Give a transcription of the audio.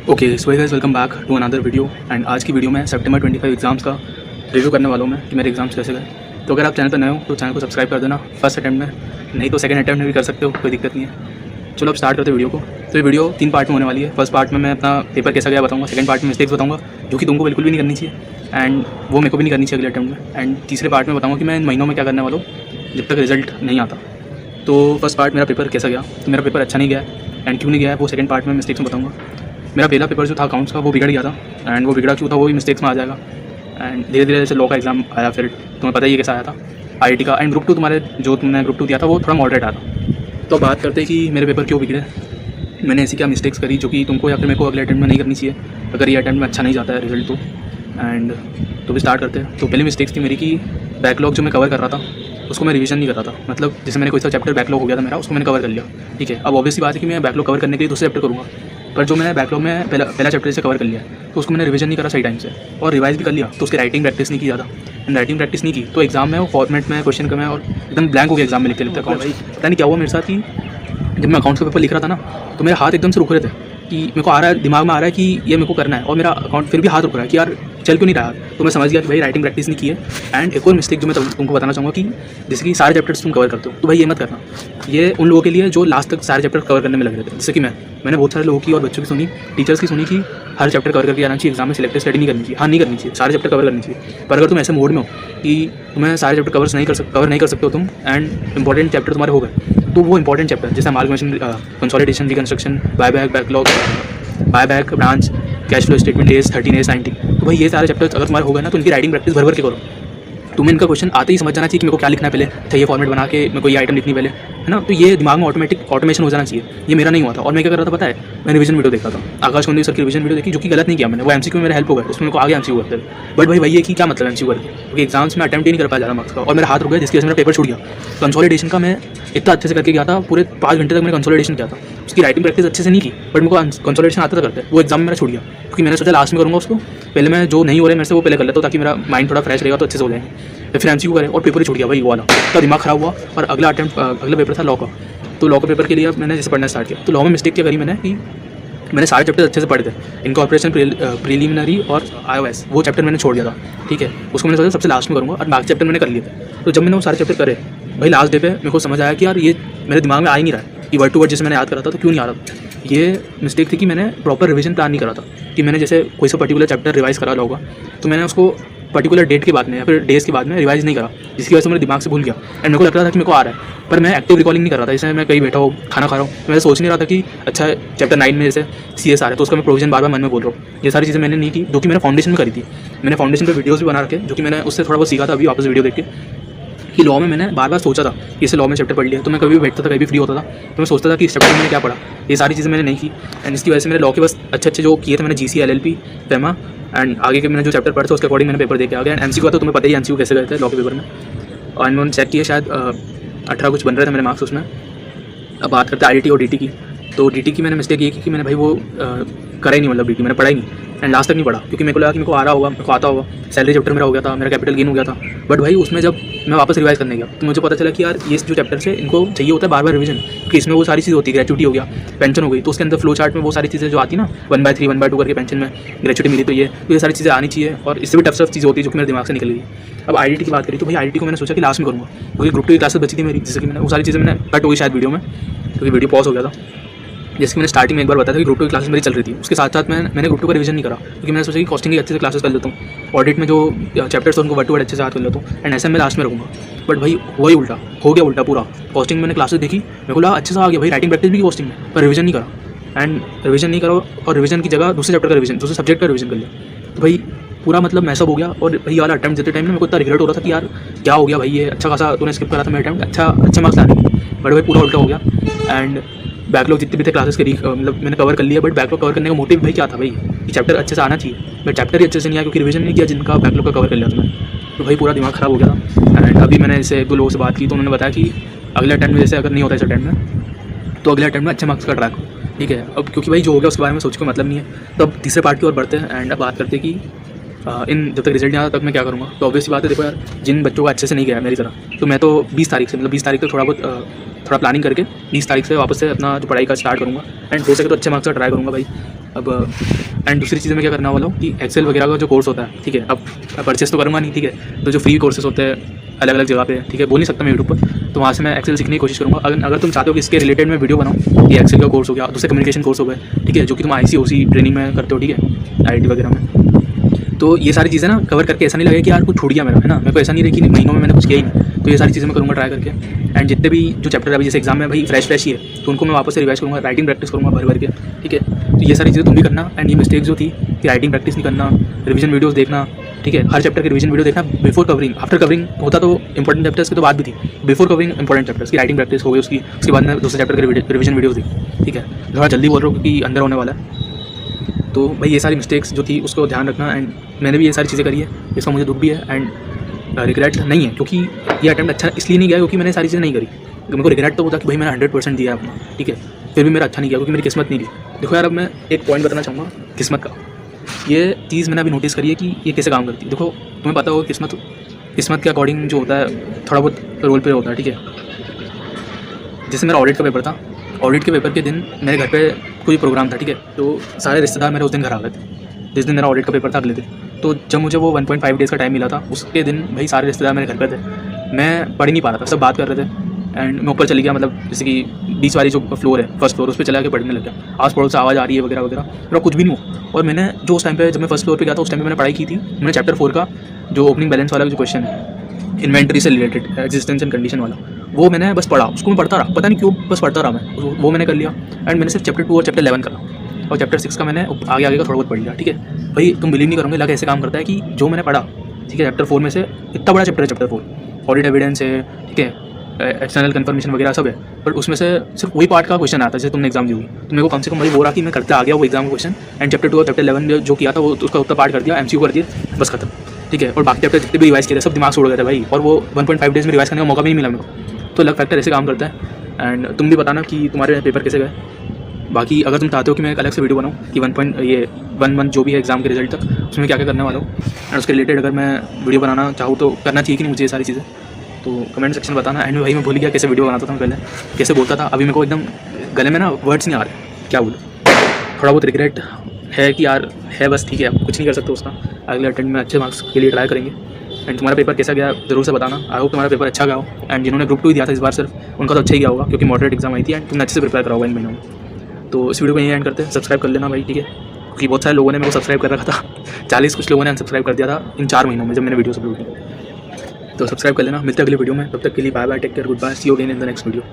Okay so guys welcome back to another video. And आज की video में सितंबर 25 exams का रिव्यू करने वाला हूँ मैं कि मेरे एग्जाम्स कैसे गए। तो अगर आप चैनल पर नए हो तो चैनल को सब्सक्राइब कर देना फर्स्ट अटैम्प्ट में, नहीं तो सेकंड अटैम्प्ट में भी कर सकते हो, कोई दिक्कत नहीं है। चलो अब स्टार्ट करते हैं वीडियो को। तो ये वीडियो 3 पार्ट में होने वाली है। फर्स्ट पार्ट में मैं अपना पेपर कैसा गया बताऊँगा, सेकंड पार्ट में मिस्टेक्स बताऊँगा जो कि तुमको बिल्कुल भी नहीं करनी चाहिए एंड वो मेरे को भी नहीं करनी चाहिए अगले अटैम्प्ट में। एंड तीसरे पार्ट में बताऊँगा कि मैं इन महीनों में क्या करने वाला हूँ जब तक रिजल्ट नहीं आता। तो फर्स्ट पार्ट मेरा पेपर कैसा गया, तो मेरा पेपर अच्छा नहीं गया एंड क्यों नहीं गया है वो सेकंड पार्ट में मिस्टेक्स में बताऊँगा। मेरा पहला पेपर जो था अकाउंट्स का वो बिगड़ गया था एंड वो बिगड़ा क्यों था वो भी मिस्टेक्स में आ जाएगा। एंड धीरे धीरे जैसे लॉ का एग्जाम आया, फिर तुम्हें पता ही है कैसा आया था आईआईटी का। एंड ग्रुप 2 तुम्हारे जो तुमने ग्रुप 2 दिया था वो थोड़ा मॉडरेट आया था। तो बात करते हैं कि मेरे पेपर क्यों बिगड़े, मैंने ऐसी क्या मिस्टेक्स करी जो कि तुमको या फिर मेरे को अगले अटैम्प्ट में नहीं करनी चाहिए अगर ये अटैम्प्ट में अच्छा नहीं जाता है रिजल्ट तो। एंड तो भी स्टार्ट करते हैं। तो पहली मिस्टेक्स थी मेरी कि बैकलॉग जो मैं कवर कर रहा था उसको मैं रिवीजन नहीं कर रहा था। मतलब जैसे मैंने कोई सा चैप्टर बैकलॉग हो गया था मेरा, उसको मैंने कवर कर लिया, ठीक है। अब ऑब्वियसली बात है कि मैं बैकलॉग कवर करने के लिए दूसरे चैप्टर करूँगा, पर जो मैंने बैकलॉग में पहला चैप्टर से कवर कर लिया तो उसको मैंने रिवीजन नहीं करा सही टाइम से और रिवाइज भी कर लिया, तो उसकी राइटिंग प्रैक्टिस नहीं की ज़्यादा। एंड राइटिंग प्रैक्टिस नहीं की तो एग्जाम में वो फॉर्मेट में क्वेश्चन का मैं और एकदम ब्लैंक हो गया एग्जाम में लिखते लिखते अकाउंट। भाई पता नहीं क्या हुआ मेरे साथ कि जब मैं अकाउंट्स का पेपर लिख रहा था ना तो मेरे हाथ एकदम से रुक रहे थे कि मेरे को आ रहा है, दिमाग में आ रहा है कि ये मेरे को करना है और मेरा अकाउंट फिर भी हाथ रुक रहा है कि यार चल क्यों नहीं रहा। तो मैं समझ गया कि भाई राइटिंग प्रैक्टिस नहीं की है। एंड एक और मिस्टेक जो मैं तुमको बताना चाहूँगा कि जैसे कि सारे चैप्टर्स तुम कवर करते हो तो भाई ये मत करना। ये उन लोगों के लिए जो लास्ट तक सारे चैप्टर कवर करने में लग रहे थे, जैसे कि मैंने बहुत सारे लोगों की और बच्चों की सुनी, टीचर्स की सुनी कि हर चैप्टर कवर करके आना चाहिए एग्जाम में, सिलेक्टेड स्टडी नहीं करनी चाहिए। हाँ नहीं करनी चाहिए, सारे चैप्टर कवर करनी चाहिए। पर अगर तुम ऐसे मोड में हो कि तुम्हें सारे चैप्टर कवर नहीं कर सकते हो तुम एंड इंपॉर्टेंट चैप्टर तुम्हारे हो गए, तो वो इंपॉर्टेंट चैप्टर जैसे amalgamation, consolidation, reconstruction, buyback, backlog, buyback, branch, cash flow statement, AS 13, AS 19, तो भाई ये सारे चैप्टर्स अगर तुम्हारे हो गए ना तो इनकी राइटिंग प्रैक्टिस भर के करो। तुम्हें इनका क्वेश्चन आते ही समझ जाना चाहिए कि मेरे को क्या लिखना है पहले, अच्छा ये फॉर्मेट बना के मेरे को ये आइटम लिखनी पहले, है ना। तो ये दिमाग में ऑटोमेशन हो जाना चाहिए। ये मेरा नहीं हुआ था और मैं क्या कर रहा था पता है, मैं रिवीजन वीडियो देखा था, आकाश कुंदी सर की रिवीजन वीडियो देखी, जो कि गलत नहीं किया मैंने, वो एमसीक्यू में मेरा हेल्प हो गया, उसमें मेरे को आगे एमसीक्यू करते। बट भाई ये कि क्या मतलब एमसीक्यू करके, क्योंकि एग्जाम्स में अटैम्प्ट ही नहीं कर पाया ज़्यादा मार्क्स का और मेरा हाथ रुक गया जिसकी वजह से मेरा पेपर छूट गया। कंसोलिडेशन का मैं इतना अच्छे से करके गया था, पूरे 5 घंटे तक मैंने कंसोलिडेशन किया था, उसकी राइटिंग प्रैक्टिस अच्छे से नहीं की, बट मेरे को कंसोलिडेशन आता था करते, वो एग्जाम में मेरा छूट गया क्योंकि मैंने सोचा लास्ट में करूँगा उसको, पहले मैं जो नहीं हो रहा है मेरे से वो पहले कर लेता हूँ ताकि मेरा माइंड थोड़ा फ्रेश रहेगा तो अच्छे से हो जाएंगे। फिर एमसीक्यू करे और पेपर ही छूट गया भाई वो वाला, तो दिमाग खराब हुआ। और अगला पेपर था लॉ का, तो लॉ के पेपर के लिए मैंने जैसे पढ़ना स्टार्ट किया तो लॉ में मिस्टेक क्या करी मैंने कि मैंने सारे चैप्टर अच्छे से पढ़े थे, इनकॉर्पोरेशन, प्रीलिमिनरी और आईओएस, वो चैप्टर मैंने छोड़ दिया था, ठीक है। उसको मैंने सोचा सबसे लास्ट में करूँगा और बाकी चैप्टर मैंने कर लिए थे। तो जब मैंने वो सारे चैप्टर करे भाई लास्ट डे पे मेरे को समझ आया कि यार ये मेरे दिमाग में आ ही नहीं रहा है कि वर्ड टू वर्ड जैसे मैंने याद करा था तो क्यों नहीं आ रहा। ये मिस्टेक थी कि मैंने प्रॉपर रिवीजन प्लान नहीं करा था, कि मैंने जैसे कोई सा पर्टिकुलर चैप्टर रिवाइज करा होगा तो मैंने उसको पर्टिकुलर डेट के बाद में या फिर डेज के बाद में रिवाइज नहीं करा, जिसकी वजह से मेरे दिमाग से भूल गया एंड मेरे को लग रहा था कि मेरे को आ रहा है, पर मैं एक्टिव रिकॉलिंग नहीं कर रहा था। जैसे मैं कहीं बैठा हूँ खाना खा रहा हूँ, मैं सोच नहीं रहा था कि अच्छा चैप्टर 9 में जैसे CS आ रहा है तो उसका मैं प्रोविजन बार बार मन में बोल रहा हूँ। ये सारी चीज़ें मैंने नहीं की जो कि मैंने फाउंडेशन में करी थी। मैंने फाउंडेशन पर वीडियोज़ भी बना रखे जो कि मैंने उससे थोड़ा बहुत सीखा था अभी वापस वीडियो देख के, कि लॉ में मैंने बार बार सोचा था कि इसे लॉ में चैप्टर पढ़ लिया, तो मैं कभी भी बैठता था, कभी भी फ्री होता था तो मैं सोचता था कि इस चैप्टर में मैंने क्या पढ़ा। ये सारी चीज़ें मैंने नहीं की एंड इसकी वजह से मेरे लॉ के बस अच्छे जो किए थे मैंने GC, LLP, FEMA एंड आगे के मैंने जो चैप्टर पढ़े थे उसके अकॉर्डिंग मैंने पेपर दे के आ गया। एंड MCQ तो तुम्हें पता ही MCQ कैसे गए थे लॉ के पेपर में, और मैंने चेक किया शायद 18 कुछ बन रहे थे मेरे मार्क्स उसमें। अब बात करते हैं IDT और DT की, तो DT की मैंने मिस्टेक ये की कि मैंने भाई वो करा ही नहीं, मतलब DT मैंने पढ़ा ही नहीं एंड लास्ट तक नहीं पढ़ा क्योंकि मेरे को लगा कि मेरे को आ रहा होगा, मेरे को आता होगा। सैलरी चैप्टर मेरा हो गया था, मेरा कैपिटल गेन हो गया था, बट भाई उसमें जब मैं वापस रिवाइज करने गया तो मुझे पता चला कि यार ये जो चैप्टर है इनको चाहिए होता है बार बार रिवीजन, क्योंकि इसमें वो सारी चीज़ होती है, ग्रेचुटी हो गया, पेंशन हो गई, तो उसके अंदर फ्लो चार्ट में वो सारी चीज़ें जो आती ना 1/3, 1/2 करके पेंशन में ग्रेचुटी मिली, तो ये सारी चीज़ें आनी चाहिए और इससे भी टफ चीज़ होती है जो कि मेरे दिमाग से निकल गई। अब IDT की बात करी तो भाई IDT को मैंने सोचा कि लास्ट में करूँगा क्योंकि ग्रुप 2 की क्लासेस बची थी मेरी, जैसे कि मैंने वो सारी चीज़ें मैंने कट हो गई शायद वीडियो में क्योंकि वीडियो पॉज हो गया था। जैसे कि मैंने स्टार्टिंग में एक बार बताया था कि ग्रुप 2 की क्लासेस मेरी चल रही थी, उसके साथ साथ मैंने ग्रुप 2 का रिवीजन नहीं करा क्योंकि मैंने सोचा कि कॉस्टिंग की अच्छे से क्लासेस कर लेता हूँ, ऑडिट में जो चैप्टर्स उनको वर्ड टू वर्ड अच्छे से याद कर लेता हूँ एंड ऐसे मैं लास्ट में रखूँगा। बट भाई वही उल्टा हो गया, उल्टा पूरा। कॉस्टिंग मैंने क्लासेस देखी, मेरे को लगा अच्छे से आ गया भाई, राइटिंग प्रैक्टिस भी की कॉस्टिंग में, पर रिवीजन नहीं करा एंड रिवीजन नहीं करो और रिवीजन की जगह दूसरे चैप्टर का रिवीजन, दूसरे सब्जेक्ट का रिवीजन कर लिया। तो भाई पूरा मतलब मैसअप हो गया और भाई वाला अटैम्प्ट देते टाइम में मेरे को इतना रिग्रेट हो रहा था कि यार क्या हो गया भाई, ये अच्छा खासा तूने स्किप करा था मेरा अटैम्प्ट, अच्छे मार्क्स लाने, बट भाई पूरा उल्टा हो गया। एंड बैकलॉग जितने भी थे क्लासेस के मतलब मैंने कवर कर लिया, बट बैकलॉग कवर करने का मोटिव भाई क्या था भाई कि चैप्टर अच्छे से आना चाहिए, बट चैप्टर ही अच्छे से नहीं आया क्योंकि रिवीजन नहीं किया जिनका बैकलॉग का कवर कर लिया था मैंने। तो भाई पूरा दिमाग ख़राब हो गया था एंड अभी मैंने इससे 2 लोगों से बात की तो उन्होंने बताया कि अगले अटैम्प्ट में जैसे अगर नहीं होता इस अटैम्प्ट में तो अगले अटैम्प्ट में अच्छे मार्क्स का ट्रैक हो, ठीक है। अब क्योंकि भाई जो हो गया उसके बारे में सोच के मतलब नहीं है, तो अब तीसरे पार्ट की ओर बढ़ते हैं एंड अब बात करते हैं कि जब तक रिजल्ट नहीं आता तक मैं क्या करूँगा। तो ऑब्वियसली बात है, देखो यार जिन बच्चों का अच्छे से नहीं गया मेरी तरह, तो मैं तो 20 तारीख से, मतलब 20 तारीख तक थोड़ा प्लानिंग करके 20 तारीख से वापस से अपना जो पढ़ाई का स्टार्ट करूँगा एंड हो सके तो अच्छे मार्क्स का ट्राई करूँगा भाई। अब एंड दूसरी चीज़ में क्या करने वाला हूँ कि एक्सेल वगैरह का जो कोर्स होता है, ठीक है, अब परचेस तो करूँगा नहीं, ठीक है, तो जो फ्री कोर्सेज होते हैं अलग अलग जगह पे, ठीक है, बोल नहीं सकता मैं यूट्यूब पर, तो वहाँ से मैं एक्सेल सीखने की कोशिश करूँगा। अगर तुम चाहते हो कि इसके रिलेटेड मैं वीडियो बनाऊँ, कि एक्सेल का कोर्स हो गया, दूसरे कम्युनिकेशन कोर्स हो गए, ठीक है, जो कि तुम IC/OC ट्रेनिंग में करते हो, ठीक है, IT वगैरह में, तो ये सारी चीज़ें ना कवर करके ऐसा नहीं लगे कि यार कुछ छूट गया मेरा, है ना, मेरे को ऐसा नहीं रही कि महीनों में मैंने कुछ किया ही नहीं। तो ये सारी चीज़ें मैं करूँगा ट्राई करके, एंड जितने भी जो चैप्टर अभी जैसे एग्जाम में भाई फ्रेश ही है, तो उनको मैं वापस से रिवाइज करूँगा, राइटिंग प्रैक्टिस करूँगा भर के, ठीक है। तो ये सारी चीज़ें तुम भी करना। एंड ये मिस्टेक जो थी कि राइटिंग प्रैक्टिस नहीं करना, रिवीजन वीडियोज़ देखना, ठीक है, हर चैप्टर की रिवीजन वीडियो देखना बिफोर कवरिंग। आफ्टर कवरिंग होता तो इंपॉर्टेंट चैप्टर्स की तो बात भी थी, बिफोर कवरिंग इंपॉर्टेंट चैप्टर्स की राइटिंग प्रैक्टिस हो गई उसके बाद में दूसरे चैप्टर की रिवीजन वीडियोज़ देखी, ठीक है। थोड़ा जल्दी बोल रहा हूँ क्योंकि अंदर होने वाला है। तो भाई ये सारी मिस्टेक्स जो थी उसको ध्यान रखना, एंड मैंने भी ये सारी चीज़ें करी है, इसका मुझे दुख भी है एंड रिग्रेट नहीं है, क्योंकि ये अटैम्प्ट अच्छा इसलिए नहीं गया क्योंकि मैंने सारी चीज़ें नहीं करी। मेरे को रिग्रेट तो होता कि भाई मैंने 100% दिया अपना, ठीक है, फिर भी मेरा अच्छा नहीं गया क्योंकि मेरी किस्मत नहीं थी। देखो यार, अब मैं एक पॉइंट बताना चाहूँगा किस्मत का। ये चीज़ मैंने अभी नोटिस करी है कि ये कैसे काम करती है। देखो तुम्हें पता होगा किस्मत के अकॉर्डिंग जो होता है थोड़ा बहुत रोल प्ले होता है, ठीक है। जैसे मेरा ऑडिट का पेपर था, ऑडिट के पेपर के दिन मेरे घर पे कोई प्रोग्राम था, ठीक है, तो सारे रिश्तेदार मेरे उस दिन घर आ गए थे, जिस दिन मेरा ऑडिट का पेपर था अगले दिन। तो जब मुझे वो 1.5 डेज़ का टाइम मिला था, उसके दिन भाई सारे रिश्तेदार मेरे घर पे थे, मैं पढ़ ही नहीं पा रहा था, सब बात कर रहे थे, एंड मैं ऊपर चली गया, मतलब जैसे कि 20 वाली जो फ्लोर है, फर्स्ट फ्लोर, उस पर चला के पढ़ने लग गया। आस पड़ोस से आवाज़ आ रही है वगैरह वगैरह, मेरा कुछ भी नहीं हुआ। और मैंने जो उस टाइम पे जब मैं फर्स्ट फ्लोर पे गया था, उस टाइम पे मैंने पढ़ाई की थी, मैंने चैप्टर 4 का जो ओपनिंग बैलेंस वाला जो क्वेश्चन है, इन्वेंट्री से रिलेटेड, एग्जिस्टेंस एंड कंडीशन वाला, वो मैंने बस पढ़ा, उसको मैं पढ़ता रहा, पता नहीं क्यों बस पढ़ता रहा मैं, वो मैंने कर लिया। एंड मैंने सिर्फ चैप्टर 2 और चैप्टर 11 करा, और चैप्टर 6 का मैंने आगे का थोड़ा बहुत पढ़ लिया, ठीक है। भाई तुम बिलीव नहीं करोगे, लग ऐसे काम करता है कि जो मैंने पढ़ा, ठीक है, चैप्टर 4 में से इतना बड़ा चैप्टर है चैप्टर 4, ऑडिट एविडेंस है, ठीक है, एक्सटर्नल कन्फर्मेशन वगैरह सब है, बट उसमें से सिर्फ वही पार्ट का क्वेश्चन आता है जैसे तुमने एग्जाम दी हुई। तो मेरे को कम से कम वही बोला कि मैं करते आ गया वो एग्जाम क्वेश्चन, एंड चैप्टर 2 और चैप्टर 11 जो किया था वो उसका उत्तर पार्ट कर दिया, MCQ कर दिया, बस खत्म, ठीक है। और बाकी चैप्टर जितने भी रिवाइज किए थे सब दिमाग से उड़ गए थे भाई, और वो 1.5 डेज़ में रिवाइज करने का मौका भी नहीं मिला मेरे को। तो लक फैक्टर ऐसे काम करता है। एंड तुम भी बताना कि तुम्हारे पेपर कैसे गए। बाकी अगर तुम चाहते हो कि मैं एक अलग से वीडियो बनाऊँ कि 1 मंथ जो भी है एग्जाम के रिजल्ट तक, उसमें क्या क्या करने वाला हूँ, एंड उसके रिलेटेड अगर मैं वीडियो बनाना चाहूँ तो करना चाहिए कि नहीं मुझे ये सारी चीज़ें, तो कमेंट सेक्शन में बताना। एंड भाई मैं भूल गया कैसे वीडियो बनाता था मैं पहले, कैसे बोलता था, अभी मेरे को एकदम गले में ना वर्ड्स नहीं आ रहे, क्या बोलूँ, थोड़ा बहुत रिग्रेट है कि यार है बस, ठीक है, कुछ नहीं कर सकते उसका। अगले अटेम्प्ट में अच्छे मार्क्स के लिए ट्राई करेंगे। एंड तुम्हारा पेपर कैसा गया जरूर से बताना। आई होप तुम्हारा पेपर अच्छा गया हो, एंड जिन्होंने ग्रुप 2 दिया था इस बार सिर्फ, उनका तो अच्छा ही गया होगा क्योंकि मॉडरेट एग्जाम आई थी, एंड तुमने अच्छे से प्रिपेयर करा होगा इन महीनों में। तो इस वीडियो को यहीं एंड करते हैं, सब्सक्राइब कर लेना भाई, ठीक है, क्योंकि बहुत सारे लोगों ने मेरे को सब्सक्राइब कर रखा था, 40 कुछ लोगों ने अनसब्सक्राइब कर दिया था इन 4 महीनों में जब मैंने वीडियो अपलोड की। तो सब्सक्राइब कर लेना, मिलते हैं अगले वीडियो में, तब तक के लिए bye bye, take care, goodbye, see you again in the next video.